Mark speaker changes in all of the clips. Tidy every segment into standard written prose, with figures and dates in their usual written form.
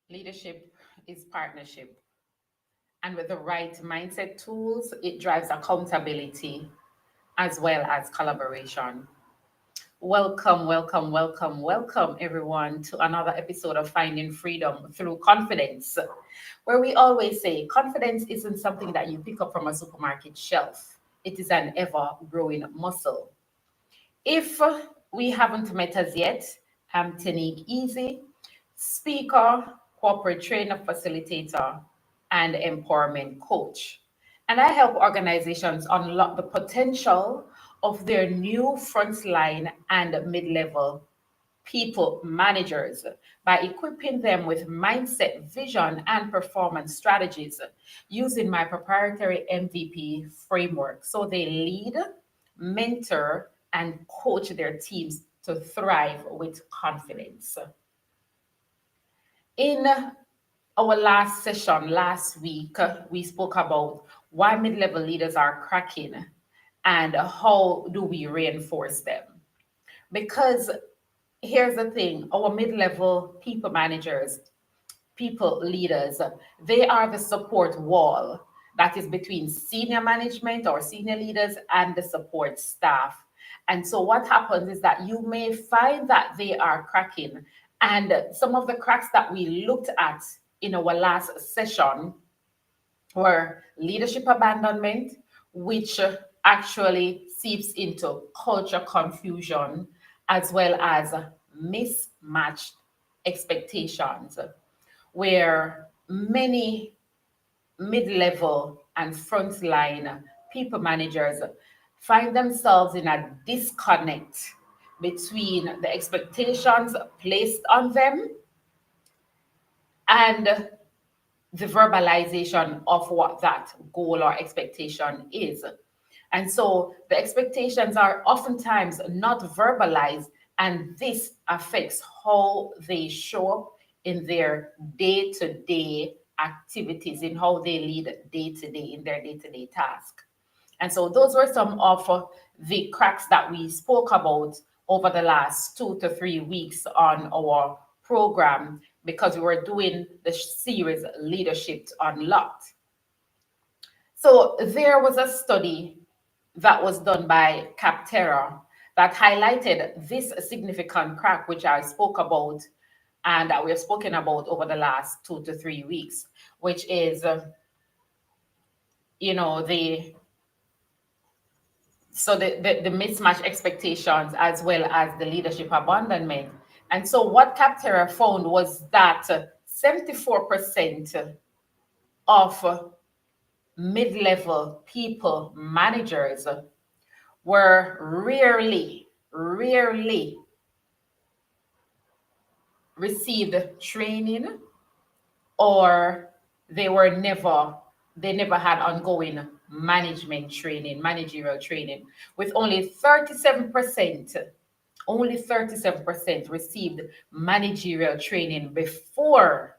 Speaker 1: Leadership is partnership. And with the right mindset tools, it drives accountability as well as collaboration. Welcome, welcome, welcome, welcome, everyone, to another episode of Finding Freedom Through Confidence, where we always say confidence isn't something that you pick up from a supermarket shelf, it is an ever growing muscle. If we haven't met as yet, I'm Tanique Easy, speaker, corporate trainer, facilitator, and empowerment coach. And I help organizations unlock the potential of their new frontline and mid level people managers by equipping them with mindset, vision, and performance strategies using my proprietary MVP framework. So they lead, mentor, and coach their teams to thrive with confidence. In our last session last week, we spoke about why mid level leaders are cracking and how do we reinforce them. Because here's the thing, our mid level people managers, people leaders, they are the support wall that is between senior management or senior leaders and the support staff. And so what happens is that you may find that they are cracking. And some of the cracks that we looked at in our last session were leadership abandonment, which actually seeps into culture confusion, as well as mismatched expectations, where many mid level and frontline people managers find themselves in a disconnect between the expectations placed on them and the verbalization of what that goal or expectation is. And so the expectations are oftentimes not verbalized, and this affects how they show up in their day to day activities, in how they lead day to day in their day to day task. And so those were some of the cracks that we spoke about over the last 2 to 3 weeks on our program because we were doing the series Leadership Unlocked. So there was a study that was done by Capterra that highlighted this significant crack, which I spoke about and that we have spoken about over the last 2 to 3 weeks, which is, the the mismatched expectations as well as the leadership abandonment. And so what Capterra found was that 74% of mid-level people managers were rarely received training, or they were never they never had ongoing management training, managerial training, with only 37% received managerial training before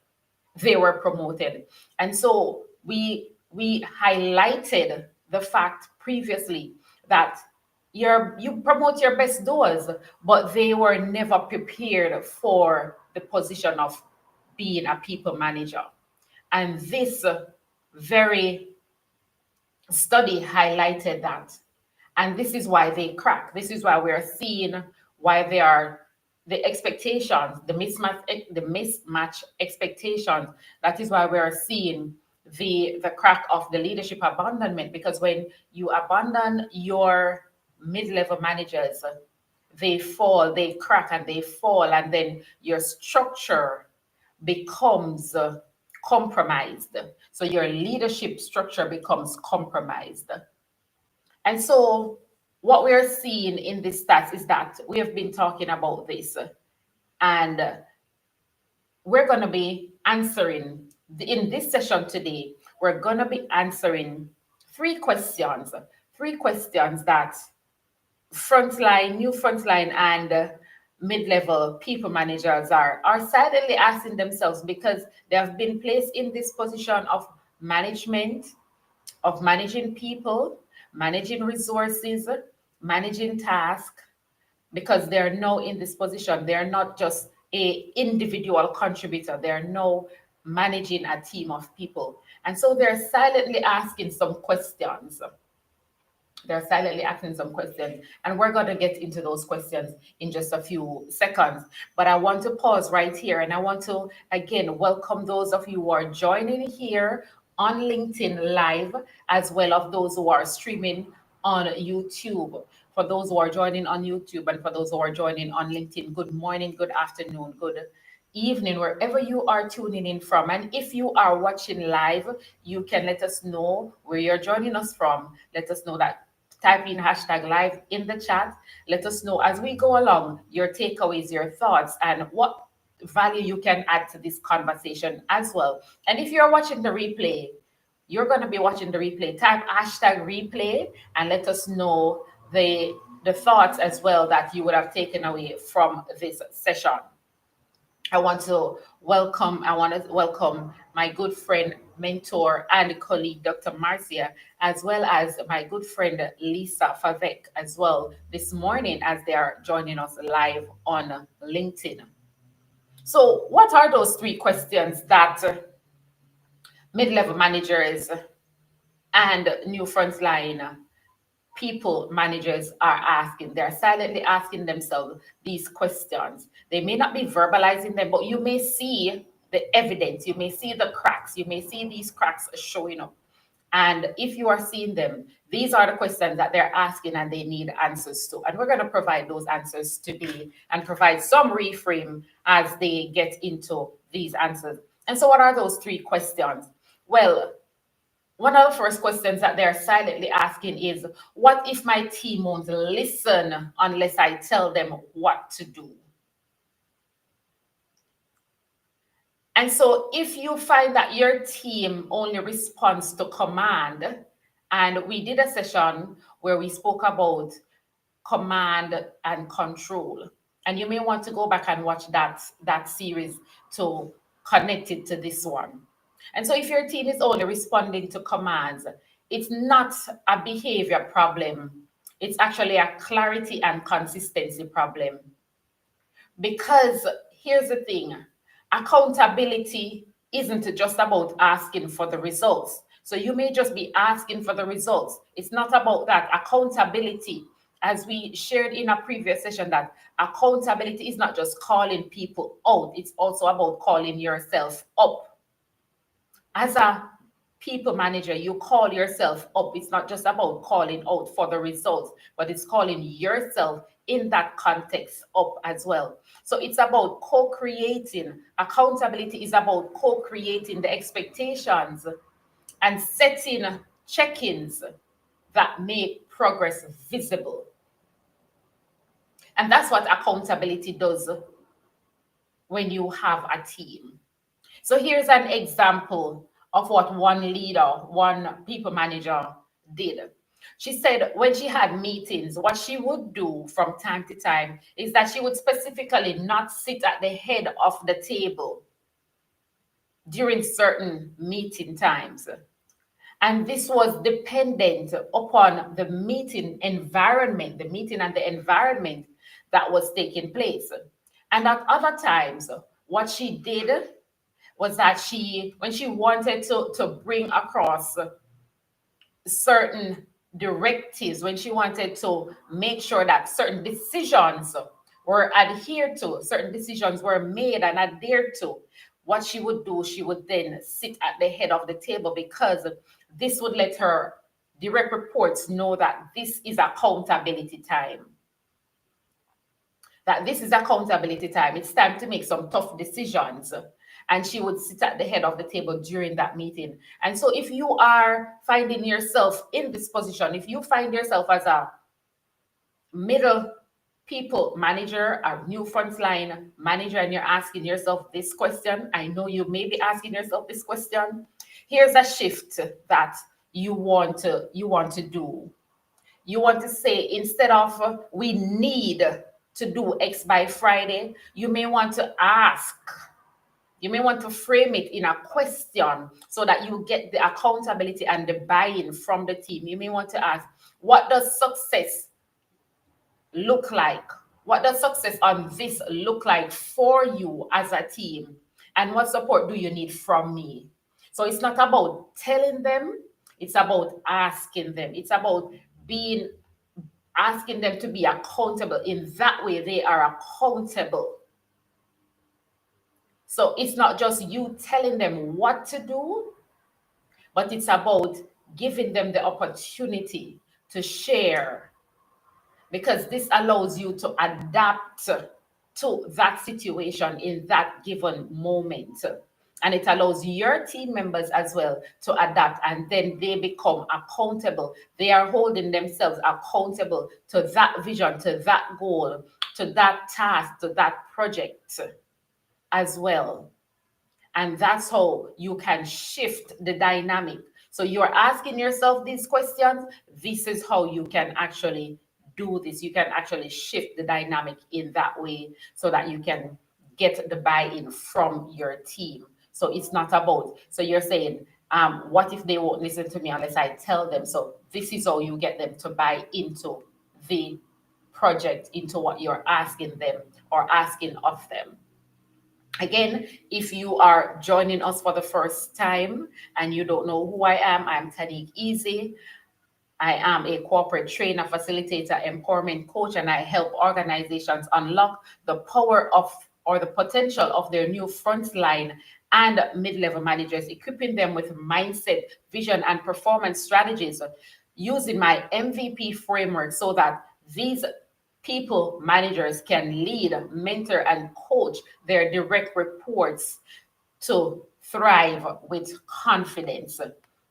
Speaker 1: they were promoted. And so we highlighted the fact previously that you promote your best doers, but they were never prepared for the position of being a people manager. And this very study highlighted that. And this is why they crack. This is why we're seeing why they are the expectations, the mismatch expectations. That is why we are seeing the crack of the leadership abandonment. Because when you abandon your mid-level managers, they fall, they crack and they fall, and then your structure becomes compromised. So your leadership structure becomes compromised. And so what we are seeing in this stats is that we have been talking about this, and we're going to be answering in this session today. We're going to be answering three questions that new frontline and mid-level people managers are silently asking themselves because they have been placed in this position of management, of managing people, managing resources, managing tasks, because they're now in this position. They're not just a individual contributor. They're now managing a team of people. And so they're silently asking some questions. They're silently asking some questions, and we're going to get into those questions in just a few seconds. But I want to pause right here, and I want to again welcome those of you who are joining here on LinkedIn Live, as well as those who are streaming on YouTube. For those who are joining on YouTube and for those who are joining on LinkedIn, good morning, good afternoon, good evening, wherever you are tuning in from. And if you are watching live, you can let us know where you're joining us from. Let us know that. Type in hashtag live in the chat. Let us know as we go along your takeaways, your thoughts, and what value you can add to this conversation as well. And if you're watching the replay, you're going to be watching the replay. Type hashtag replay and let us know the thoughts as well that you would have taken away from this session. I want to welcome my good friend, mentor, and colleague, Dr. Marcia, as well as my good friend, Lisa Favek, as well, this morning as they are joining us live on LinkedIn. So, what are those three questions that mid-level managers and new frontline people managers are asking? They're silently asking themselves these questions. They may not be verbalizing them, but you may see the evidence, you may see the cracks, you may see these cracks showing up. And if you are seeing them, these are the questions that they're asking and they need answers to. And we're going to provide those answers today and provide some reframe as they get into these answers. And so, what are those three questions? Well, one of the first questions that they're silently asking is, what if my team won't listen unless I tell them what to do? And so if you find that your team only responds to command, and we did a session where we spoke about command and control, and you may want to go back and watch that series to connect it to this one. And so if your team is only responding to commands, it's not a behavior problem. It's actually a clarity and consistency problem. Because here's the thing, accountability isn't just about asking for the results. So you may just be asking for the results. It's not about that. Accountability, as we shared in a previous session, that accountability is not just calling people out, it's also about calling yourself up. As a people manager, you call yourself up. It's not just about calling out for the results, but it's calling yourself in that context up as well. So it's about co-creating. Accountability is about co-creating the expectations and setting check-ins that make progress visible. And that's what accountability does when you have a team. So here's an example of what one leader, one people manager did. She said when she had meetings, what she would do from time to time is that she would specifically not sit at the head of the table during certain meeting times. And this was dependent upon the meeting environment, the meeting and the environment that was taking place. And at other times, what she did was that when she wanted to bring across certain directives, when she wanted to make sure that certain decisions were adhered to, certain decisions were made and adhered to, what she would do, she would then sit at the head of the table, because this would let her direct reports know that this is accountability time. That this is accountability time. It's time to make some tough decisions. And she would sit at the head of the table during that meeting. And so if you are finding yourself in this position, if you find yourself as a middle people manager, a new frontline manager, and you're asking yourself this question, I know you may be asking yourself this question. Here's a shift that you want to do. You want to say, instead of we need to do X by Friday, you may want to ask. You may want to frame it in a question so that you get the accountability and the buy-in from the team. You may want to ask, what does success look like? What does success on this look like for you as a team? And what support do you need from me? So it's not about telling them, it's about asking them. It's about being asking them to be accountable. In that way, they are accountable. So it's not just you telling them what to do, but it's about giving them the opportunity to share, because this allows you to adapt to that situation in that given moment. And it allows your team members as well to adapt, and then they become accountable. They are holding themselves accountable to that vision, to that goal, to that task, to that project as well. And that's how you can shift the dynamic. So you're asking yourself these questions. This is how you can actually do this. You can actually shift the dynamic in that way so that you can get the buy-in from your team. So it's not about, so you're saying, what if they won't listen to me unless I tell them? So this is how you get them to buy into the project, into what you're asking them or asking of them. Again, if you are joining us for the first time and you don't know who I am, I'm Tanique Easy. I am a corporate trainer, facilitator, empowerment coach, and I help organizations unlock the power of or the potential of their new frontline and mid-level managers, equipping them with mindset, vision, and performance strategies using my MVP framework so that these people managers can lead, mentor, and coach their direct reports to thrive with confidence.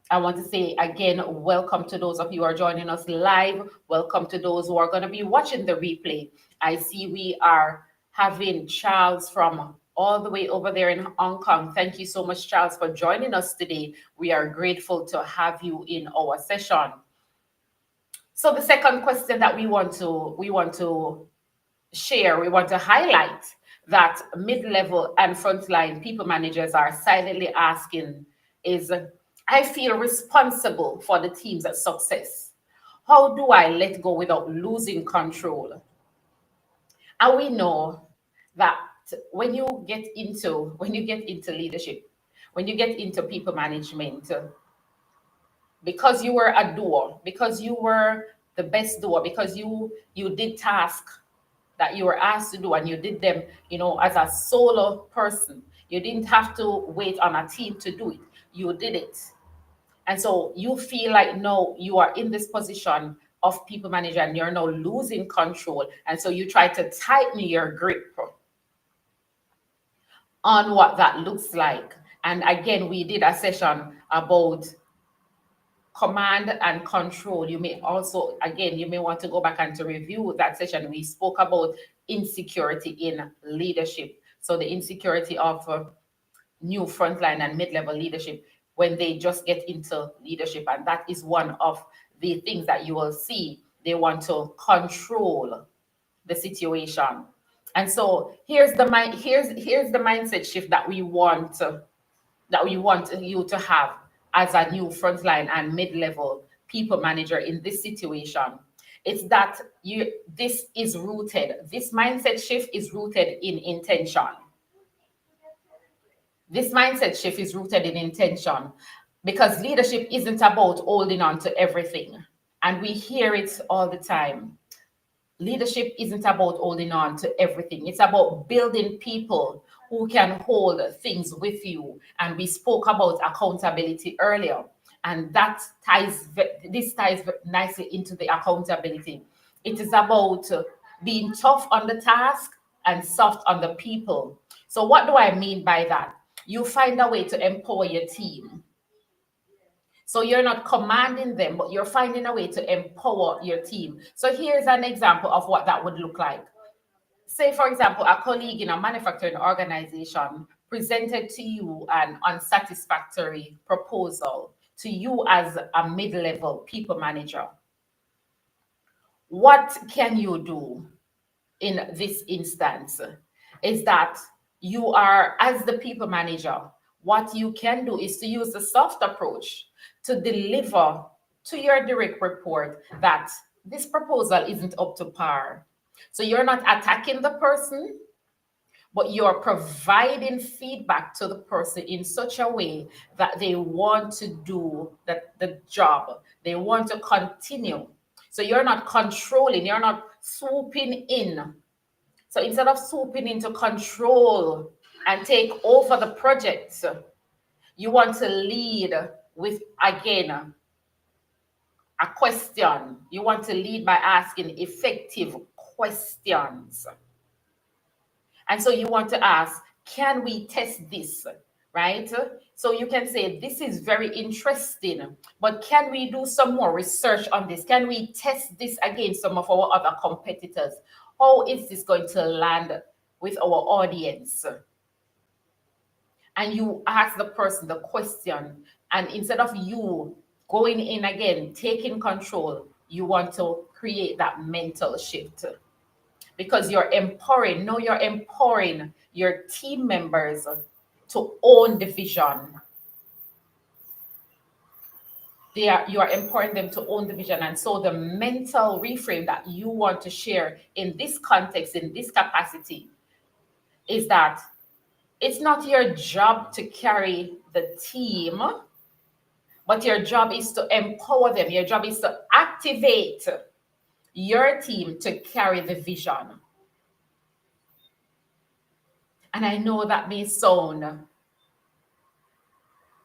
Speaker 1: I want to say again, welcome to those of you who are joining us live. Welcome to those who are going to be watching the replay. I see we are having Charles from all the way over there in Hong Kong. Thank you so much, Charles, for joining us today. We are grateful to have you in our session. So the second question that we want to share, we want to highlight that mid-level and frontline people managers are silently asking is, I feel responsible for the team's success. How do I let go without losing control? And we know that when you get into leadership, when you get into people management, because you were a doer, because you were the best doer, because you did tasks that you were asked to do and you did them, as a solo person. You didn't have to wait on a team to do it. You did it. And so you feel like, no, you are in this position of people manager and you're now losing control. And so you try to tighten your grip on what that looks like. And again, we did a session about command and control. You may also, again, you may want to go back and to review that session. We spoke about insecurity in leadership. So the insecurity of new frontline and mid-level leadership when they just get into leadership. And that is one of the things that you will see. They want to control the situation. And so here's the mindset shift that we want you to have as a new frontline and mid-level people manager in this situation. It's that this mindset shift is rooted in intention. This mindset shift is rooted in intention, because leadership isn't about holding on to everything. And we hear it all the time. Leadership isn't about holding on to everything. It's about building people who can hold things with you. And we spoke about accountability earlier. And this ties nicely into the accountability. It is about being tough on the task and soft on the people. So what do I mean by that? You find a way to empower your team. So you're not commanding them, but you're finding a way to empower your team. So here's an example of what that would look like. Say, for example, a colleague in a manufacturing organization presented to you an unsatisfactory proposal to you as a mid-level people manager. What can you do in this instance is that you are, as the people manager, what you can do is to use the soft approach to deliver to your direct report that this proposal isn't up to par. So you're not attacking the person, but you're providing feedback to the person in such a way that they want to do the job. They want to continue. So you're not controlling, you're not swooping in. So instead of swooping in to control and take over the project, you want to lead with, again, a question. You want to lead by asking effective questions. And so you want to ask, can we test this? Right? So you can say, this is very interesting, but can we do some more research on this? Can we test this against some of our other competitors? How is this going to land with our audience? And you ask the person the question, and instead of you going in again, taking control, you want to create that mental shift because you're empowering. No, you're empowering your team members to own the vision. You are empowering them to own the vision. And so the mental reframe that you want to share in this context, in this capacity, is that it's not your job to carry the team, but your job is to empower them. Your job is to activate your team to carry the vision. And I know that may sound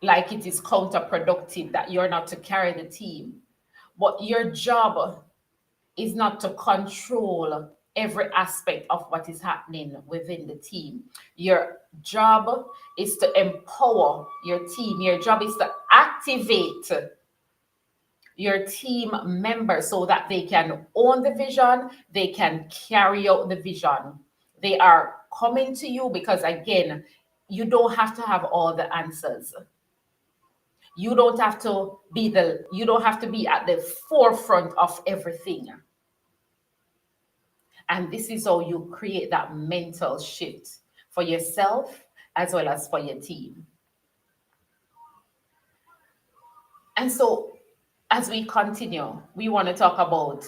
Speaker 1: like it is counterproductive that you're not to carry the team, but your job is not to control every aspect of what is happening within the team. Your job is to empower your team. Your job is to activate your team members so that they can own the vision, they can carry out the vision. They are coming to you because, again, you don't have to have all the answers. You don't have to be at the forefront of everything. And this is how you create that mental shift for yourself as well as for your team. And so, as we continue, we want to talk about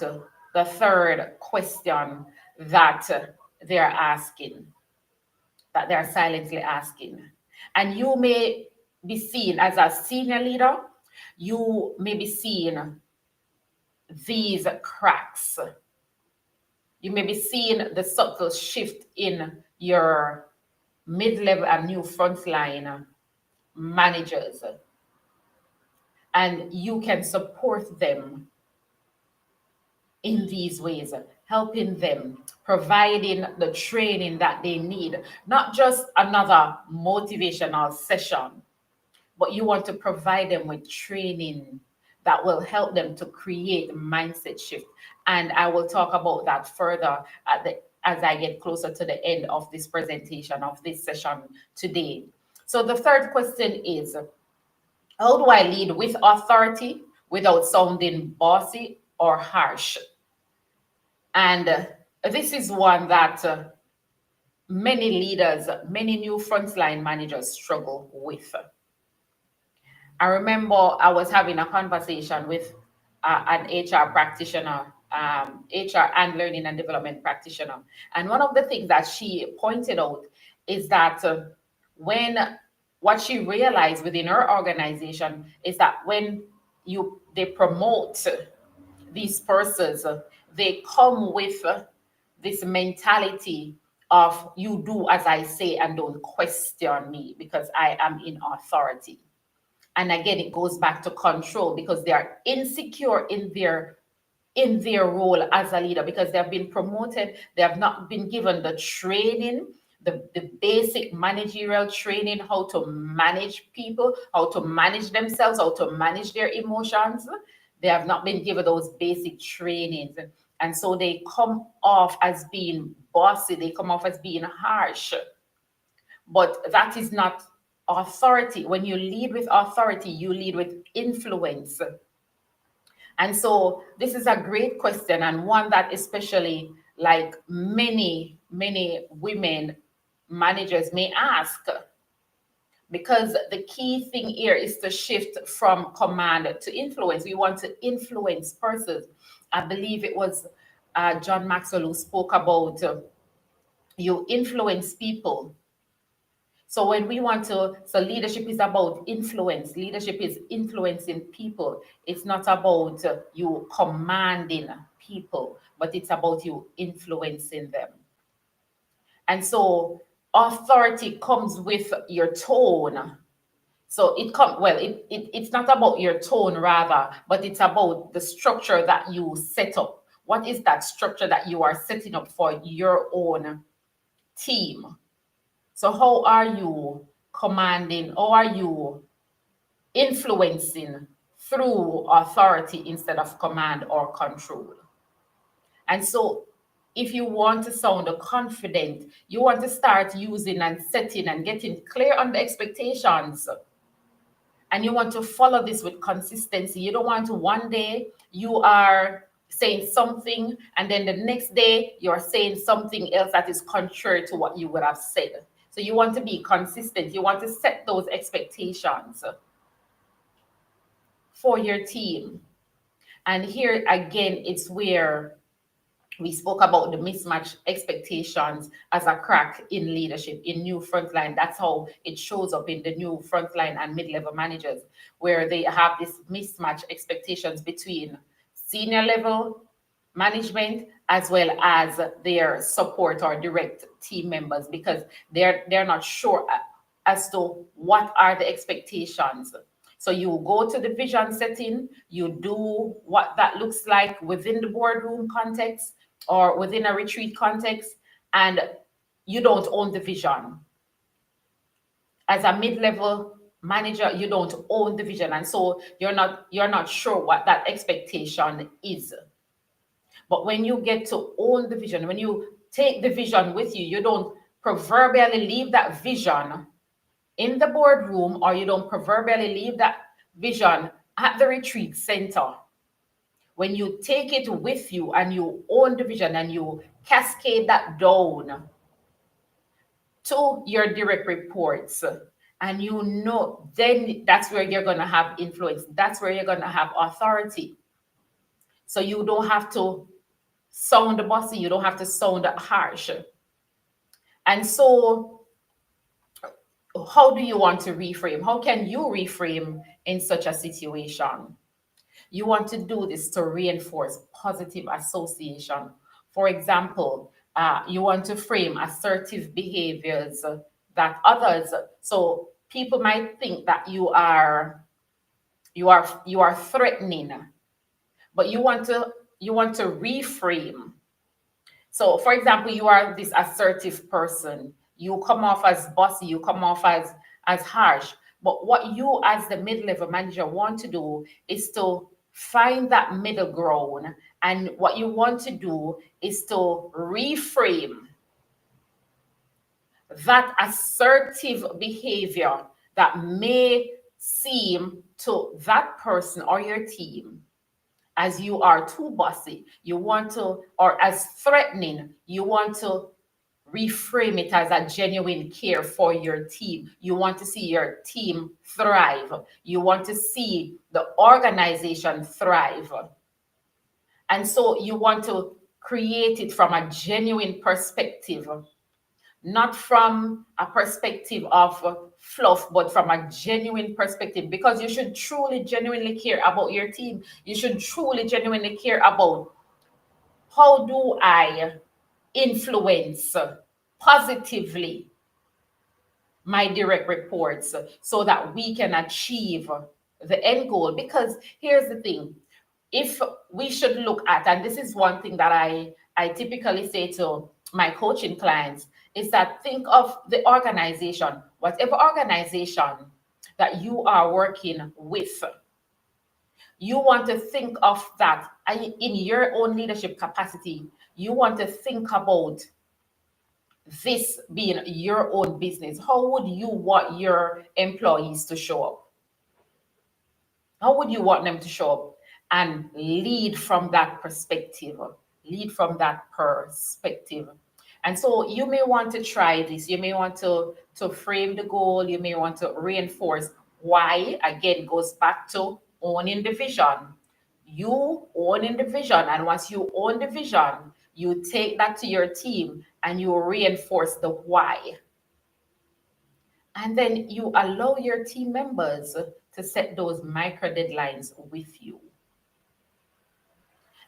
Speaker 1: the third question that they're asking, that they're silently asking. And you may be seen as a senior leader, you may be seeing these cracks. You may be seeing the subtle shift in your mid-level and new frontline managers. And you can support them in these ways, helping them, providing the training that they need, not just another motivational session, but you want to provide them with training that will help them to create mindset shift. And I will talk about that further as I get closer to the end of this presentation, of this session today. So the third question is, how do I lead with authority without sounding bossy or harsh? And this is one that many leaders, many new frontline managers struggle with. I remember I was having a conversation with an HR practitioner, HR and learning and development practitioner. And one of the things that she pointed out is that what she realized within her organization is that when they promote these persons, they come with this mentality of, you do as I say and don't question me because I am in authority. And again, it goes back to control because they are insecure in their role as a leader because they have been promoted. They have not been given the training, the basic managerial training, how to manage people, how to manage themselves, how to manage their emotions. They have not been given those basic trainings. And so they come off as being bossy, they come off as being harsh. But that is not authority. When you lead with authority, you lead with influence. And so this is a great question, and one that especially like many women managers may ask, because the key thing here is to shift from command to influence. We want to influence persons. I believe it was John Maxwell, who spoke about you influence people. So when we want to, so leadership is about influence. Leadership is influencing people. It's not about you commanding people, but it's about you influencing them. And so authority comes with your tone. So it's not about your tone rather, but it's about the structure that you set up. What is that structure that you are setting up for your own team? So how are you commanding, or are you influencing through authority instead of command or control? And so if you want to sound confident, you want to start using and setting and getting clear on the expectations. And you want to follow this with consistency. You don't want to one day you are saying something and then the next day you're saying something else that is contrary to what you would have said. So you want to be consistent. You want to set those expectations for your team. And here again, it's where we spoke about the mismatch expectations as a crack in leadership in new frontline. That's how it shows up in the new frontline and mid-level managers, where they have this mismatch expectations between senior level management as well as their support or direct team members, because they're not sure as to what are the expectations. So you go to the vision setting, you do what that looks like within the boardroom context or within a retreat context, and you don't own the vision. As a mid-level manager, you don't own the vision, and so you're not sure what that expectation is. But when you get to own the vision, when you take the vision with you, you don't proverbially leave that vision in the boardroom, or you don't proverbially leave that vision at the retreat center. When you take it with you and you own the vision and you cascade that down to your direct reports, and you know, then that's where you're going to have influence. That's where you're going to have authority. So you don't have to sound bossy, you don't have to sound harsh. And so how do you want to reframe? How can you reframe in such a situation? You want to do this to reinforce positive association. For example, you want to frame assertive behaviors that others. So people might think that you are threatening, but you want to reframe. So, for example, you are this assertive person. You come off as bossy. You come off as harsh. But what you, as the mid-level manager, want to do is to find that middle ground. And what you want to do is to reframe that assertive behavior that may seem to that person or your team as you are too bossy, you want to, or as threatening, you want to reframe it as a genuine care for your team. You want to see your team thrive. You want to see the organization thrive. And so you want to create it from a genuine perspective, not from a perspective of fluff, but from a genuine perspective, because you should truly, genuinely care about your team. You should truly, genuinely care about how do I influence positively my direct reports so that we can achieve the end goal. Because here's the thing, if we should look at, and this is one thing that I typically say to my coaching clients, is that think of the organization, whatever organization that you are working with. You want to think of that in your own leadership capacity. You want to think about this being your own business. How would you want your employees to show up? How would you want them to show up? And lead from that perspective. Lead from that perspective. And so you may want to try this. You may want to frame the goal. You may want to reinforce why. Again, goes back to owning the vision. You owning the vision, and once you own the vision, you take that to your team and you reinforce the why. And then you allow your team members to set those micro deadlines with you.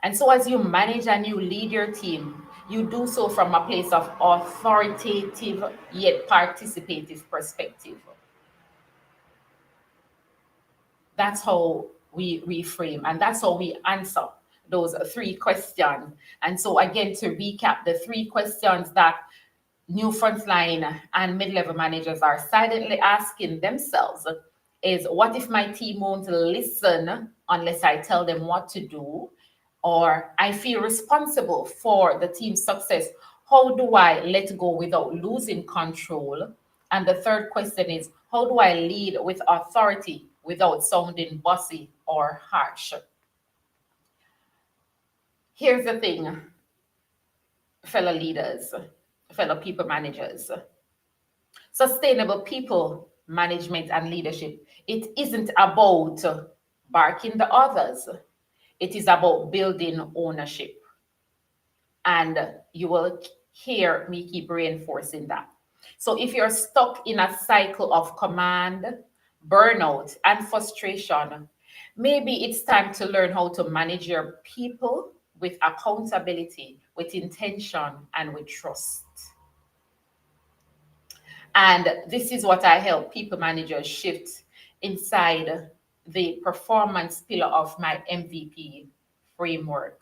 Speaker 1: And so, as you manage and you lead your team, you do so from a place of authoritative yet participative perspective. That's how we reframe, and that's how we answer those three questions. And so, again, to recap, the three questions that new frontline and mid-level managers are silently asking themselves is, what if my team won't listen unless I tell them what to do? Or, I feel responsible for the team's success. How do I let go without losing control? And the third question is, how do I lead with authority without sounding bossy or harsh? Here's the thing, fellow leaders, fellow people managers. Sustainable people management and leadership, it isn't about barking the others. It is about building ownership. And you will hear me keep reinforcing that. So if you're stuck in a cycle of command, burnout, and frustration, maybe it's time to learn how to manage your people with accountability, with intention, and with trust. And this is what I help people managers shift inside the performance pillar of my MVP framework.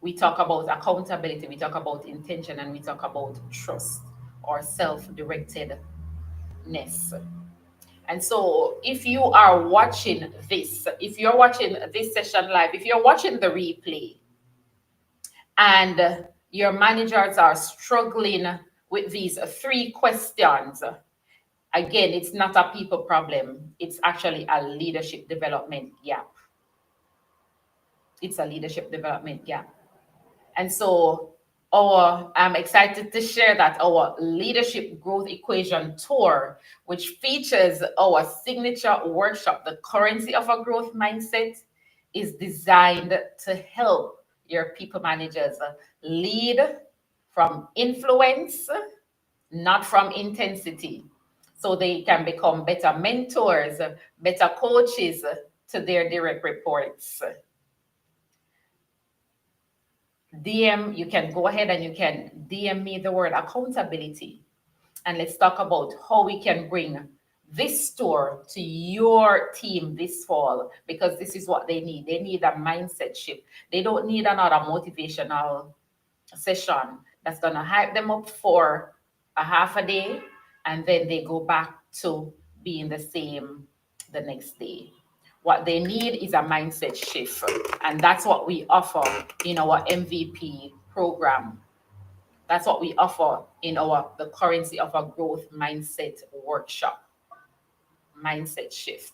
Speaker 1: We talk about accountability, we talk about intention, and we talk about trust or self directedness. And so, if you are watching this, if you're watching this session live, if you're watching the replay, and your managers are struggling with these three questions, again, it's not a people problem. It's actually a leadership development gap. It's a leadership development gap. And so I'm excited to share that our leadership growth equation tour, which features our signature workshop, the currency of a growth mindset, is designed to help your people managers lead from influence, not from intensity, so they can become better mentors, better coaches to their direct reports. You can go ahead and you can DM me the word accountability. And let's talk about how we can bring this store to your team this fall, because this is what they need. They need a mindset shift. They don't need another motivational session that's going to hype them up for a half a day and then they go back to being the same the next day. What they need is a mindset shift, and that's what we offer in our MVP program. That's what we offer in our the currency of a growth mindset workshop. Mindset shift.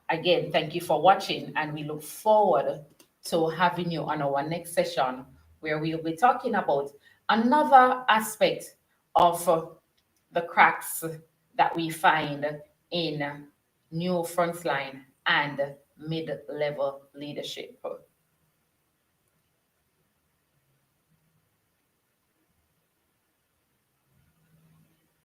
Speaker 1: Again, thank you for watching, and we look forward to having you on our next session where we'll be talking about another aspect of the cracks that we find in new frontline and mid-level leadership.